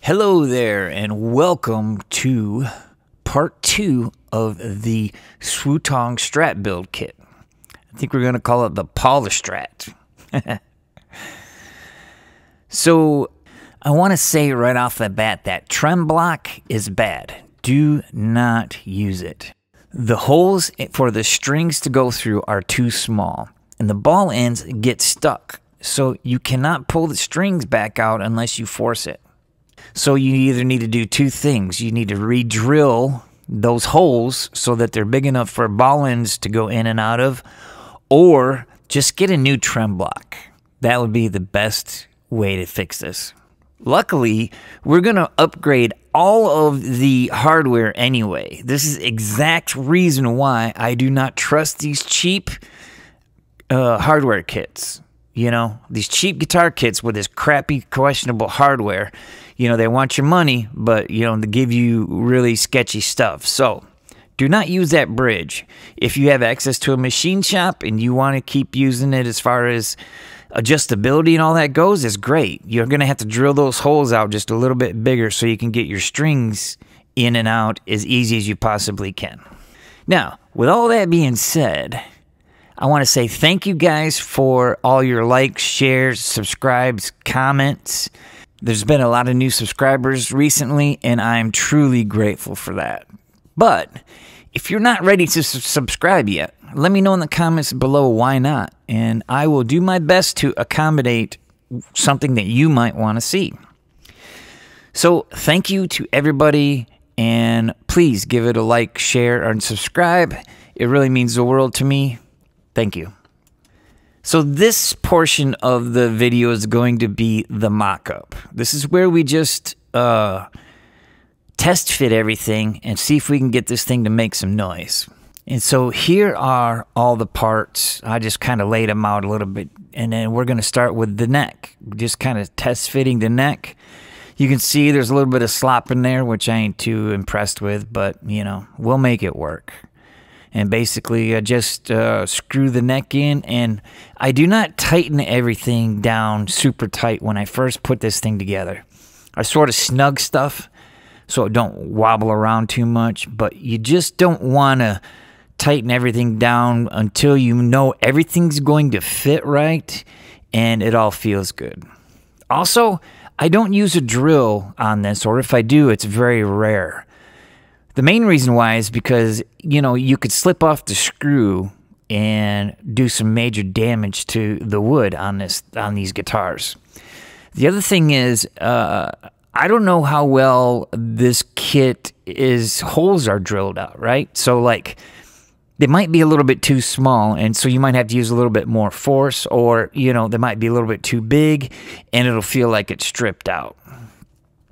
Hello there, and welcome to part 2 of the Swutong Strat build kit. I think we're going to call it the Polystrat. So, I want to say right off the bat that Trem Block is bad. Do not use it. The holes for the strings to go through are too small, and the ball ends get stuck. So, you cannot pull the strings back out unless you force it. So you either need to do two things. You need to re-drill those holes so that they're big enough for ball ends to go in and out of, or just get a new Trem Block. That would be the best way to fix this. Luckily, we're going to upgrade all of the hardware anyway. This is exact reason why I do not trust these cheap hardware kits. You know, these cheap guitar kits with this crappy, questionable hardware. You know, they want your money, but, you know, they give you really sketchy stuff. So, do not use that bridge. If you have access to a machine shop and you want to keep using it as far as adjustability and all that goes, it's great. You're going to have to drill those holes out just a little bit bigger so you can get your strings in and out as easy as you possibly can. Now, with all that being said, I want to say thank you guys for all your likes, shares, subscribes, comments. There's been a lot of new subscribers recently, and I'm truly grateful for that. But if you're not ready to subscribe yet, let me know in the comments below why not, and I will do my best to accommodate something that you might want to see. So thank you to everybody, and please give it a like, share, and subscribe. It really means the world to me. Thank you. So this portion of the video is going to be the mock-up. This is where we just test fit everything and see if we can get this thing to make some noise. And so here are all the parts. I just kind of laid them out a little bit. And then we're going to start with the neck. Just kind of test fitting the neck. You can see there's a little bit of slop in there, which I ain't too impressed with. But, you know, we'll make it work. And basically, I just screw the neck in, and I do not tighten everything down super tight when I first put this thing together. I sort of snug stuff so it don't wobble around too much, but you just don't want to tighten everything down until you know everything's going to fit right and it all feels good. Also, I don't use a drill on this, or if I do, it's very rare. The main reason why is because, you know, you could slip off the screw and do some major damage to the wood on these guitars. The other thing is, I don't know how well this kit holes are drilled out, right? So, like, they might be a little bit too small, and so you might have to use a little bit more force, or, you know, they might be a little bit too big, and it'll feel like it's stripped out.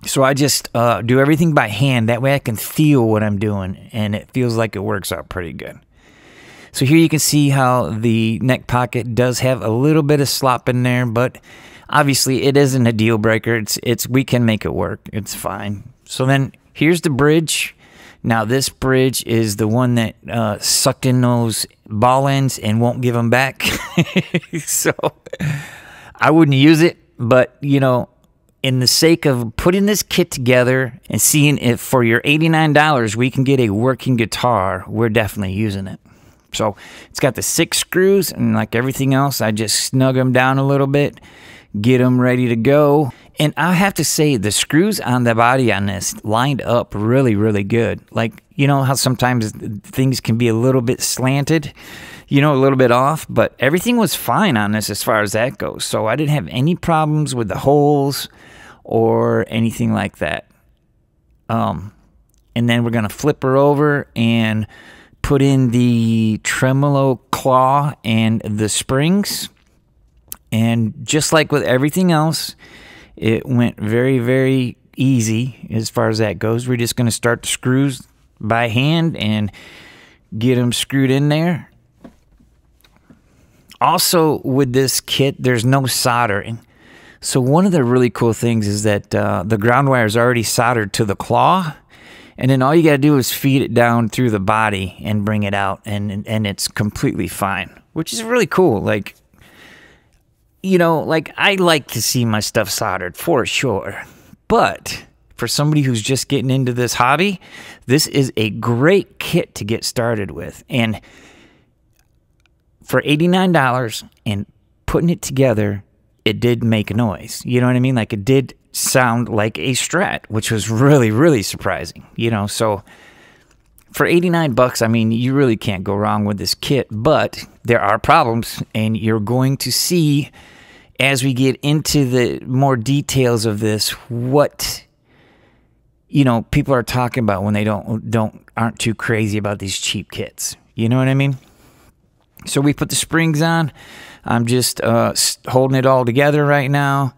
So I just do everything by hand. That way I can feel what I'm doing, and it feels like it works out pretty good. So here you can see how the neck pocket does have a little bit of slop in there, but obviously it isn't a deal breaker. We can make it work. It's fine. So then here's the bridge. Now this bridge is the one that sucked in those ball ends and won't give them back. So I wouldn't use it, but you know, in the sake of putting this kit together and seeing if for your $89 we can get a working guitar, we're definitely using it. So it's got the 6 screws, and like everything else, I just snug them down a little bit, get them ready to go. And I have to say, the screws on the body on this lined up really, really good. Like, you know how sometimes things can be a little bit slanted, you know, a little bit off, but everything was fine on this as far as that goes. So I didn't have any problems with the holes or anything like that. And then we're going to flip her over and put in the tremolo claw and the springs. And just like with everything else, it went very, very easy as far as that goes. We're just going to start the screws by hand and get them screwed in there. Also, with this kit, there's no soldering. So one of the really cool things is that the ground wire is already soldered to the claw, and then all you got to do is feed it down through the body and bring it out, and it's completely fine, which is really cool. Like, you know, like I like to see my stuff soldered for sure, but for somebody who's just getting into this hobby, this is a great kit to get started with. And for $89 and putting it together, it did make a noise. You know what I mean? Like, it did sound like a Strat, which was really, really surprising. You know, so for 89 bucks, I mean, you really can't go wrong with this kit, but there are problems, and you're going to see as we get into the more details of this what, you know, people are talking about when they aren't too crazy about these cheap kits. You know what I mean? So we put the springs on. I'm just holding it all together right now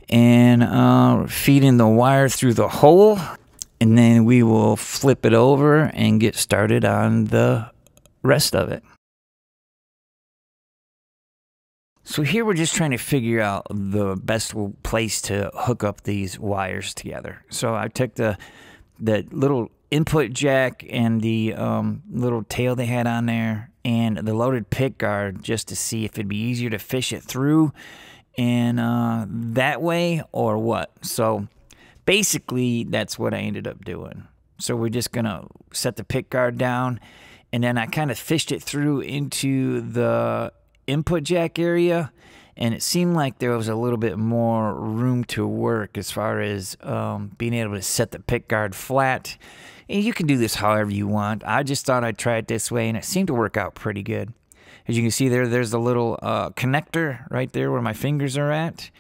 and feeding the wire through the hole. And then we will flip it over and get started on the rest of it. So here we're just trying to figure out the best place to hook up these wires together. So I took the little input jack and the little tail they had on there and the loaded pick guard just to see if it'd be easier to fish it through and that way or what. So basically, that's what I ended up doing. So we're just going to set the pick guard down, and then I kind of fished it through into the input jack area, and it seemed like there was a little bit more room to work as far as being able to set the pick guard flat. And you can do this however you want. I just thought I'd try it this way, and it seemed to work out pretty good. As you can see there's a little connector right there where my fingers are at.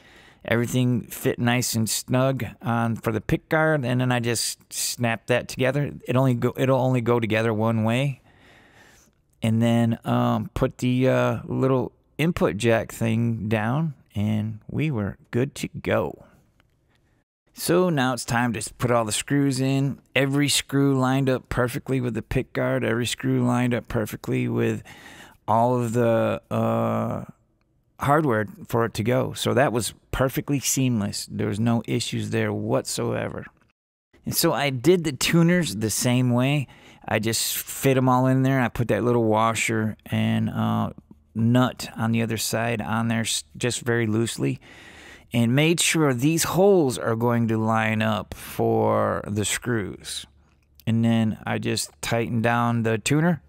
Everything fit nice and snug on for the pick guard, and then I just snapped that together. It'll only go together one way, and then put the little input jack thing down, and we were good to go. So now it's time to put all the screws in. Every screw lined up perfectly with the pick guard. Every screw lined up perfectly with all of the hardware for it to go. So that was perfectly seamless. There was no issues there whatsoever. And so I did the tuners the same way. I just fit them all in there. I put that little washer and nut on the other side on there just very loosely and made sure these holes are going to line up for the screws. And then I just tightened down the tuner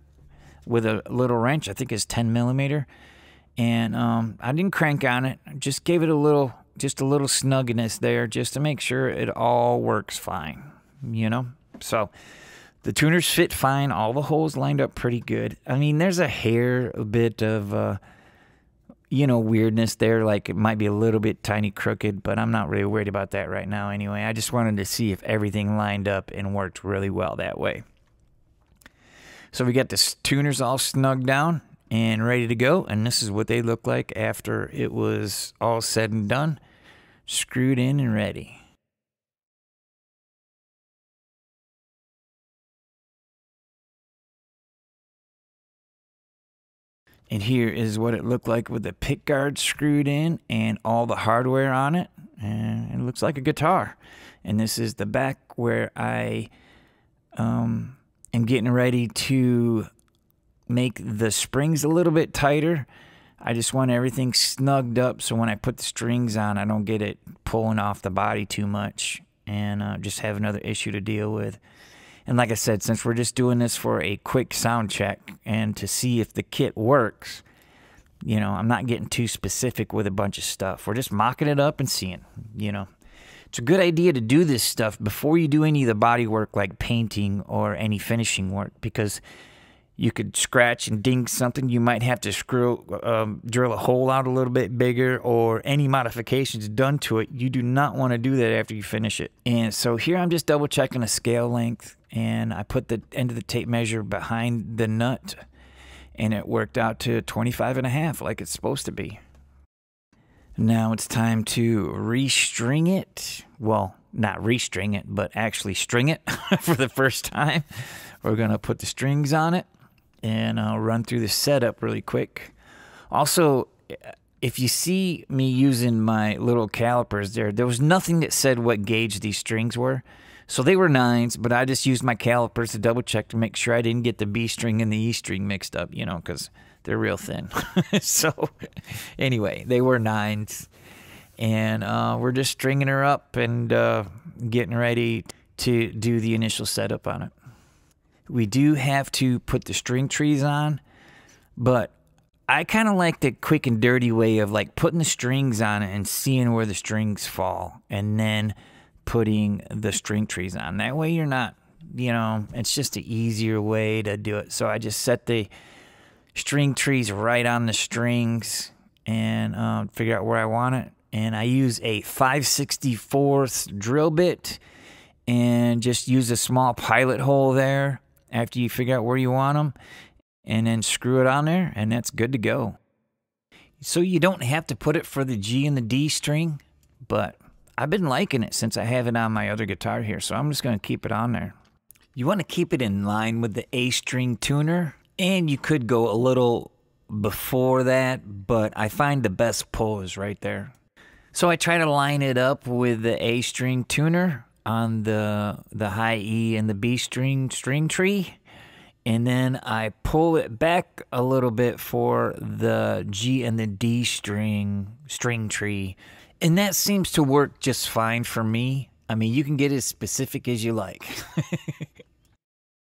with a little wrench. I think it's 10 millimeter. And I didn't crank on it. Just gave it just a little snugginess there just to make sure it all works fine, you know? So the tuners fit fine. All the holes lined up pretty good. I mean, there's a bit of, you know, weirdness there. Like it might be a little bit tiny crooked, but I'm not really worried about that right now anyway. I just wanted to see if everything lined up and worked really well that way. So we got the tuners all snugged down and ready to go, and this is what they look like after it was all said and done, screwed in and ready. And here is what it looked like with the pick guard screwed in and all the hardware on it, and it looks like a guitar. And this is the back where I am getting ready to make the springs a little bit tighter. I just want everything snugged up so when I put the strings on, I don't get it pulling off the body too much and just have another issue to deal with. And like I said, since we're just doing this for a quick sound check and to see if the kit works, you know, I'm not getting too specific with a bunch of stuff. We're just mocking it up and seeing, you know. It's a good idea to do this stuff before you do any of the body work like painting or any finishing work, because you could scratch and ding something. You might have to drill a hole out a little bit bigger, or any modifications done to it. You do not want to do that after you finish it. And so here I'm just double checking a scale length, and I put the end of the tape measure behind the nut, and it worked out to 25.5 like it's supposed to be. Now it's time to restring it. Well, not restring it, but actually string it for the first time. We're going to put the strings on it, and I'll run through the setup really quick. Also, if you see me using my little calipers there was nothing that said what gauge these strings were. So they were 9s, but I just used my calipers to double check to make sure I didn't get the B string and the E string mixed up, you know, because they're real thin. So anyway, they were 9s. And we're just stringing her up and getting ready to do the initial setup on it. We do have to put the string trees on, but I kind of like the quick and dirty way of like putting the strings on it and seeing where the strings fall and then putting the string trees on. That way you're not, it's just an easier way to do it. So I just set the string trees right on the strings and figure out where I want it. And I use a 5/64 drill bit and just use a small pilot hole there after you figure out where you want them, and then screw it on there, and that's good to go. So you don't have to put it for the G and the D string, but I've been liking it since I have it on my other guitar here, so I'm just going to keep it on there. You want to keep it in line with the A string tuner, and you could go a little before that, but I find the best pull is right there. So I try to line it up with the A string tuner on the high E and the B string tree. And then I pull it back a little bit for the G and the D string tree. And that seems to work just fine for me. I mean, you can get as specific as you like.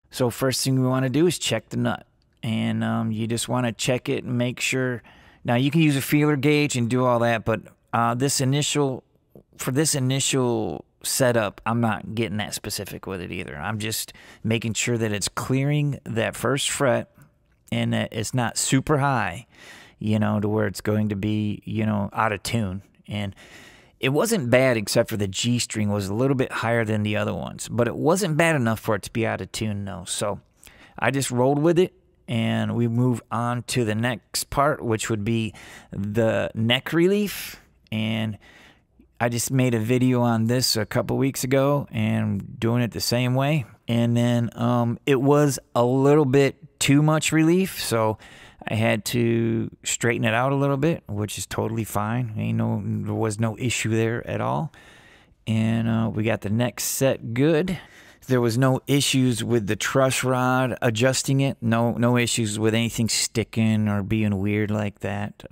So first thing we want to do is check the nut. And you just want to check it and make sure. Now, you can use a feeler gauge and do all that, but for this initial setup, I'm not getting that specific with it either. I'm just making sure that it's clearing that first fret and that it's not super high, to where it's going to be, out of tune. And it wasn't bad except for the G string was a little bit higher than the other ones, but it wasn't bad enough for it to be out of tune, though. So I just rolled with it, and we move on to the next part, which would be the neck relief. And I just made a video on this a couple weeks ago and doing it the same way. And then it was a little bit too much relief, so I had to straighten it out a little bit, which is totally fine. There was no issue there at all. And we got the neck set good. There was no issues with the truss rod adjusting it. No issues with anything sticking or being weird like that.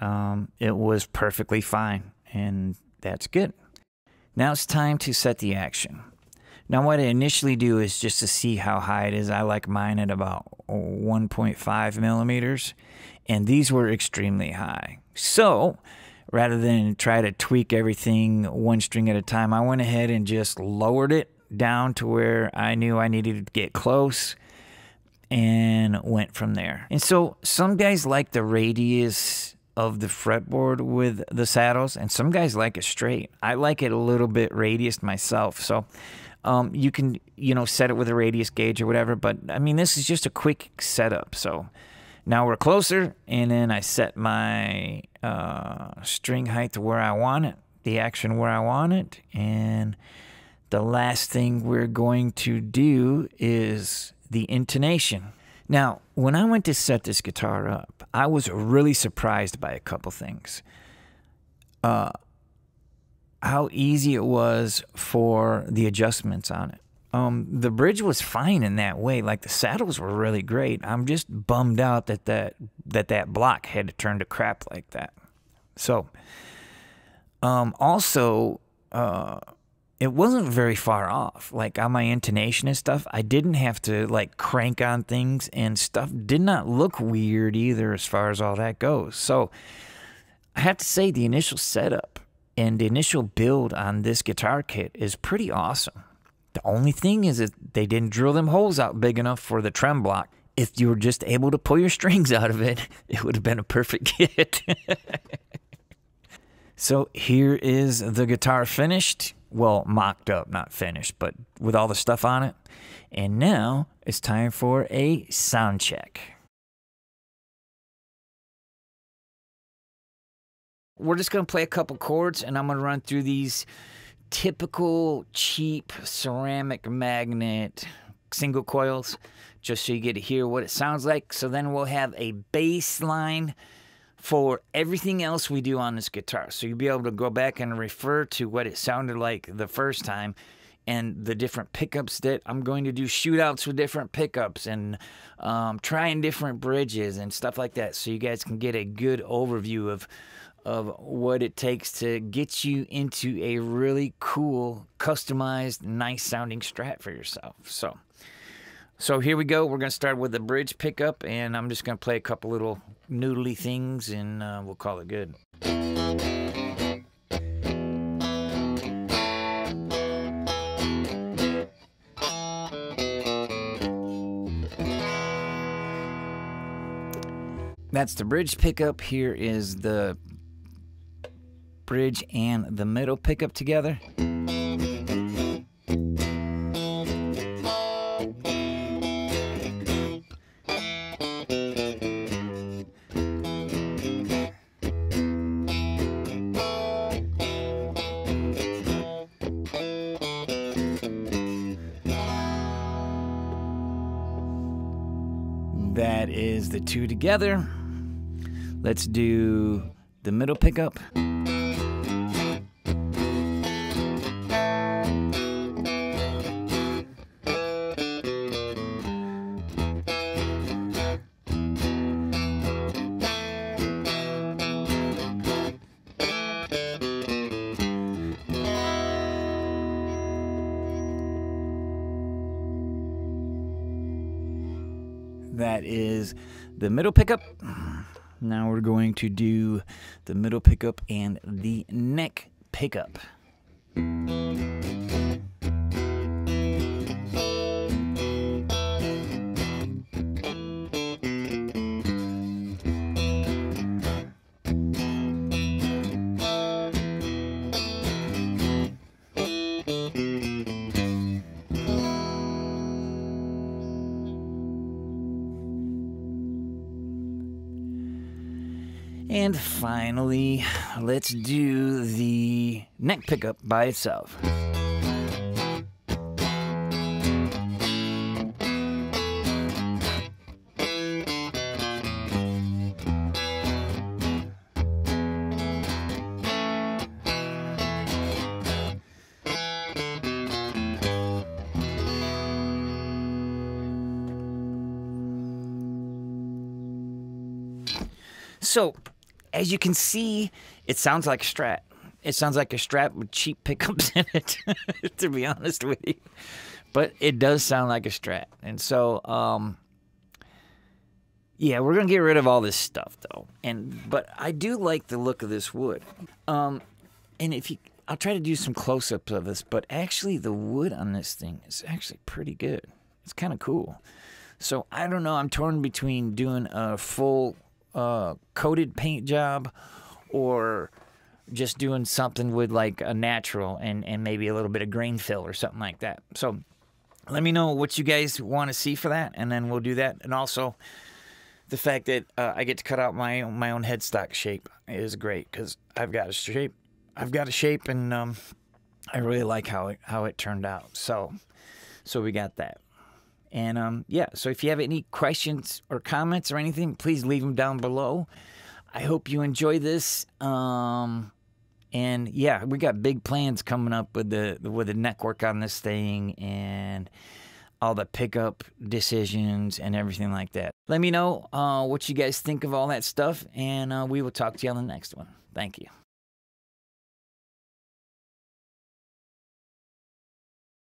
It was perfectly fine, and that's good. Now it's time to set the action. Now what I initially do is just to see how high it is. I like mine at about 1.5 millimeters, and these were extremely high. So rather than try to tweak everything one string at a time, I went ahead and just lowered it down to where I knew I needed to get close and went from there. And so some guys like the radius of the fretboard with the saddles, and some guys like it straight. I like it a little bit radius myself, so you can set it with a radius gauge or whatever, but I mean, this is just a quick setup. So now we're closer, and then I set my string height to where I want it, the action where I want it, and the last thing we're going to do is the intonation. Now, when I went to set this guitar up, I was really surprised by a couple things. How easy it was for the adjustments on it. The bridge was fine in that way. Like, the saddles were really great. I'm just bummed out that block had to turn to crap like that. So, also, it wasn't very far off. Like, on my intonation and stuff, I didn't have to like crank on things, and stuff did not look weird either as far as all that goes. So I have to say the initial setup and the initial build on this guitar kit is pretty awesome. The only thing is that they didn't drill them holes out big enough for the Trem Block. If you were just able to pull your strings out of it, it would have been a perfect kit. So here is the guitar finished. Well, mocked up, not finished, but with all the stuff on it. And now it's time for a sound check. We're just going to play a couple chords, and I'm going to run through these typical cheap ceramic magnet single coils, just so you get to hear what it sounds like. So then we'll have a bass line for everything else we do on this guitar. So you'll be able to go back and refer to what it sounded like the first time, and the different pickups that I'm going to do shootouts with different pickups, and trying different bridges and stuff like that, so you guys can get a good overview of of what it takes to get you into a really cool, customized, nice sounding Strat for yourself. So here we go. We're going to start with the bridge pickup, and I'm just going to play a couple little noodly things, and we'll call it good. That's the bridge pickup. Here is the bridge and the middle pickup together. That is the two together. Let's do the middle pickup. That is the middle pickup. Now we're going to do the middle pickup and the neck pickup. And finally, let's do the neck pickup by itself. So, as you can see, it sounds like a Strat. It sounds like a Strat with cheap pickups in it, to be honest with you. But it does sound like a Strat. And so, yeah, we're going to get rid of all this stuff, though. But I do like the look of this wood. And I'll try to do some close-ups of this, but actually the wood on this thing is actually pretty good. It's kind of cool. So, I don't know. I'm torn between doing a full coated paint job or just doing something with like a natural and maybe a little bit of grain fill or something like that. So let me know what you guys want to see for that, and then we'll do that. And also the fact that I get to cut out my own headstock shape is great, because I've got a shape, and I really like how it turned out. So we got that. And, yeah, so if you have any questions or comments or anything, please leave them down below. I hope you enjoy this. And, yeah, we got big plans coming up with the neck work on this thing and all the pickup decisions and everything like that. Let me know what you guys think of all that stuff, and we will talk to you on the next one. Thank you.